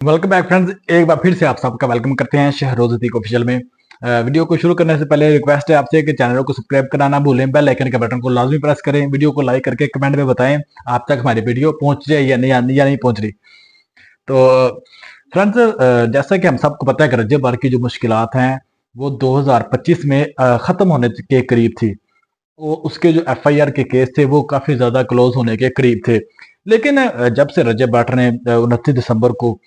Welcome back friends. एक बार फिर से आप सबका वेलकम करते हैं शहरोज अतीक ऑफिशियल में। वीडियो को शुरू करने से पहले रिक्वेस्ट है आपसे कि चैनल को सब्सक्राइब करना ना भूलें, बेल आइकन के बटन को लाजमी प्रेस करें, वीडियो को लाइक करके कमेंट में बताएं आप तक हमारी वीडियो पहुंच जाए या नहीं पहुंच रही। तो फ्रेंड्स, जैसा कि हम सबको पता है कि रज्जब बार की जो मुश्किलात हैं वो 2025 में खत्म होने के करीब थी। वो उसके जो एफआईआर के केस थे वो काफी ज्यादा क्लोज होने के करीब थे। लेकिन जब से रज्जब भाट ने 29 दिसंबर को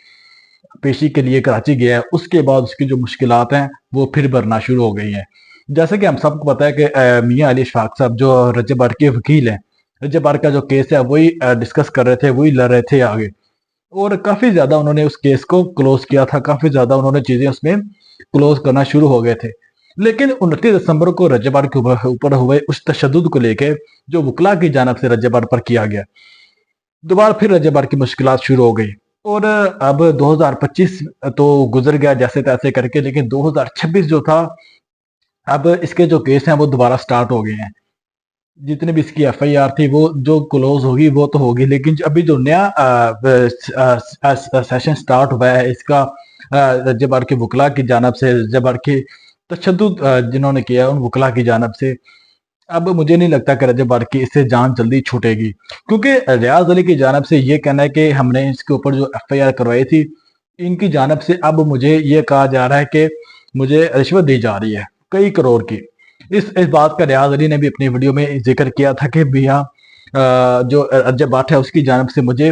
पेशी के लिए कराची गया है, उसके बाद उसकी जो मुश्किलात हैं वो फिर बढ़ना शुरू हो गई हैं। जैसे कि हम सबको पता है कि मियां अली इशफाक साहब जो रज्जब बार के वकील हैं, रज्जब बार का जो केस है वही डिस्कस कर रहे थे, वही लड़ रहे थे आगे। और काफी ज्यादा उन्होंने उस केस को क्लोज किया था, काफी ज्यादा उन्होंने चीजें उसमें क्लोज करना शुरू हो गए थे। लेकिन 29 दिसंबर को रज्जब बार के ऊपर हुए उस तशद्दुद को लेकर जो वकला की जानब से रज्जब बार पर किया गया, दोबारा फिर रज्जब बार की मुश्किलात शुरू हो गई। और अब 2025 तो गुजर गया जैसे तैसे करके, लेकिन 2026 जो था, अब इसके जो केस हैं वो दोबारा स्टार्ट हो गए हैं। जितने भी इसकी एफआईआर थी वो जो क्लोज होगी वो तो होगी, लेकिन अभी जो नया सेशन स्टार्ट हुआ है इसका रज्जब बार के वकला की जानब से, रज्जब बार के तशद्दुद जिन्होंने किया उन वकला की जानब से, अब मुझे नहीं लगता कि रजब बार की इससे जान जल्दी छूटेगी। क्योंकि रियाज अली की जानब से ये कहना है कि हमने इसके ऊपर जो एफआईआर करवाई थी, इनकी जानब से अब मुझे ये कहा जा रहा है कि मुझे रिश्वत दी जा रही है कई करोड़ की। इस बात का रियाज अली ने भी अपनी वीडियो में जिक्र किया था कि भैया जो रजब बाट है उसकी जानब से मुझे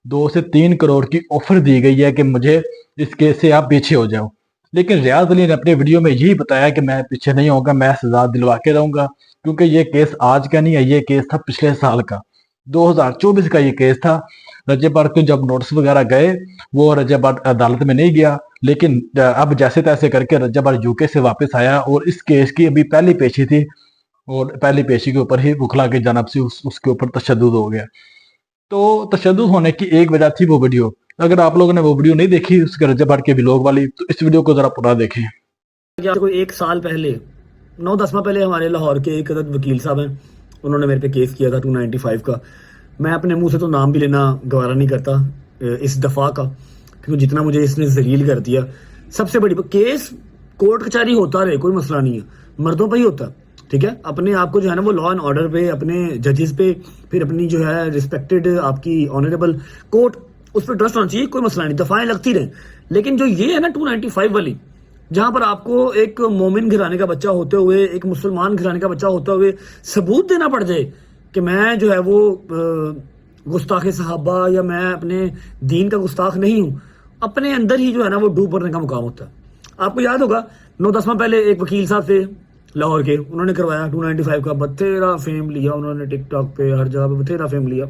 2 से 3 करोड़ की ऑफर दी गई है कि मुझे इस केस से आप पीछे हो जाओ। लेकिन रियाज अली ने अपने वीडियो में यही बताया कि मैं पीछे नहीं होगा, मैं सजा दिलवा के रहूंगा। क्योंकि ये केस आज का नहीं है, ये केस था पिछले साल का, 2024 का ये केस था। रजब बार को जब नोटिस वगैरह गए, वो रजब बार अदालत में नहीं गया, लेकिन अब जैसे तैसे करके रजब बार यूके से वापस आया और इस केस की अभी पहली पेशी थी, और पहली पेशी के ऊपर ही वकला की जानब से उसके ऊपर तशद्दुद हो गया। तो तशद्दुद होने की एक वजह थी वो वीडियो। अगर आप लोगों ने वो वीडियो नहीं देखी उसके रजब बार के व्लॉग वाली, तो इस वीडियो को जरा पूरा देखें। कोई 1 साल पहले 9-10 माह पहले हमारे लाहौर के एक अदद वकील साहब हैं, उन्होंने मेरे पे केस किया था 295 का। मैं अपने मुंह से तो नाम भी लेना गवारा नहीं करता इस दफा का, क्योंकि जितना मुझे इसने जलील कर दिया। सबसे बड़ी केस कोर्ट कचहरी होता रहे, कोई मसला नहीं है, मर्दों पर ही होता, ठीक है। अपने आप को जो है ना वो लॉ एंड ऑर्डर पे, अपने जजेस पे, फिर अपनी जो है रिस्पेक्टेड आपकी ऑनरेबल कोर्ट, उस पर ट्रस्ट होना चाहिए, कोई मसला नहीं, दफाएं लगती रहे। लेकिन जो ये है ना 295 वाली, जहां पर आपको एक मोमिन घराने का बच्चा होते हुए, एक मुसलमान घराने का बच्चा होते हुए सबूत देना पड़ जाए कि मैं जो है वो गुस्ताख सहाबा या मैं अपने दीन का गुस्ताख नहीं हूं, अपने अंदर ही जो है ना वो डूब पड़ने का मुकाम होता है। आपको याद होगा 9-10 माह पहले एक वकील साहब थे लाहौर के, उन्होंने करवाया 295 का, बथेरा फेम लिया उन्होंने, टिकटॉक पे हर जगह पे बथेरा फेम लिया,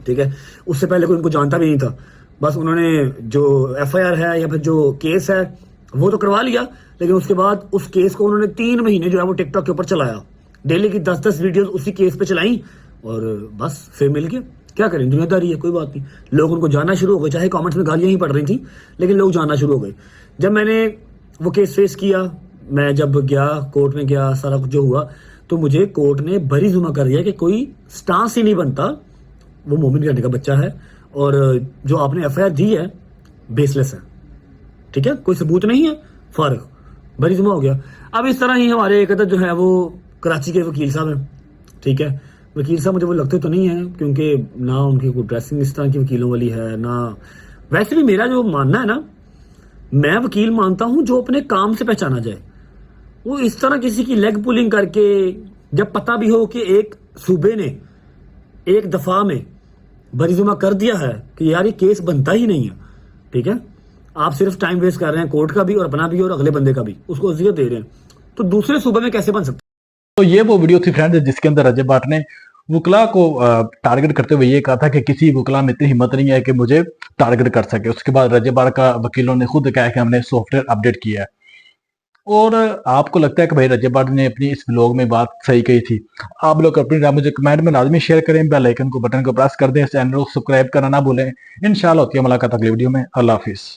ठीक है। उससे पहले कोई उनको जानता भी नहीं था, बस उन्होंने जो एफआईआर है या फिर जो केस है वो तो करवा लिया। लेकिन उसके बाद उस केस को उन्होंने 3 महीने जो है वो टिकटॉक के ऊपर चलाया, डेली की 10-10 वीडियोस उसी केस पे चलाई, और बस फिर मिल गया। क्या करें, दुनियादारी है, कोई बात नहीं। लोग उनको जानना शुरू हो गए, चाहे कमेंट्स में गालियां ही पड़ रही थी, लेकिन लोग जानना शुरू हो गए। जब मैंने वो केस फेस किया, मैं जब गया कोर्ट में गया, सारा कुछ जो हुआ, तो मुझे कोर्ट ने बरी जुमा कर दिया कि कोई स्टांस ही नहीं बनता, वो मोमिन करने का बच्चा है, और जो आपने एफआईआर दी है बेसलेस है, ठीक है, कोई सबूत नहीं है, फारग, बरी जुमा हो गया। अब इस तरह ही हमारे एक जो है वो कराची के वकील साहब हैं, ठीक है। वकील साहब मुझे वो लगते तो नहीं है, क्योंकि ना उनकी कोई ड्रेसिंग इस तरह की वकीलों वाली है ना। वैसे भी मेरा जो मानना है ना, मैं वकील मानता हूं जो अपने काम से पहचाना जाए। वो इस तरह किसी की लेग पुलिंग करके, जब पता भी हो कि एक सूबे ने एक दफा में बरीजुमा कर दिया है कि यार ये केस बनता ही नहीं है, ठीक है, आप सिर्फ टाइम वेस्ट कर रहे हैं कोर्ट का भी और अपना भी और अगले बंदे का भी, उसको अजियत दे रहे हैं, तो दूसरे सूबे में कैसे बन सकता है। तो ये वो वीडियो थी फ्रेंड्स जिसके अंदर रजब बाट ने वकला को टारगेट करते हुए ये कहा था कि किसी वकला में इतनी हिम्मत नहीं है कि मुझे टारगेट कर सके। उसके बाद रजब बाट का वकीलों ने खुद कहा कि हमने सॉफ्टवेयर अपडेट किया है। और आपको लगता है कि भाई रजब बाट ने अपनी इस ब्लॉग में बात सही कही थी? आप लोग अपनी राय मुझे कमेंट में लाजमी शेयर करें, बेल आइकन को बटन को प्रेस कर दें, चैनल को सब्सक्राइब करना ना भूलें। इंशाल्लाह होती है मुलाकात अगली वीडियो में। अल्लाह हाफिज।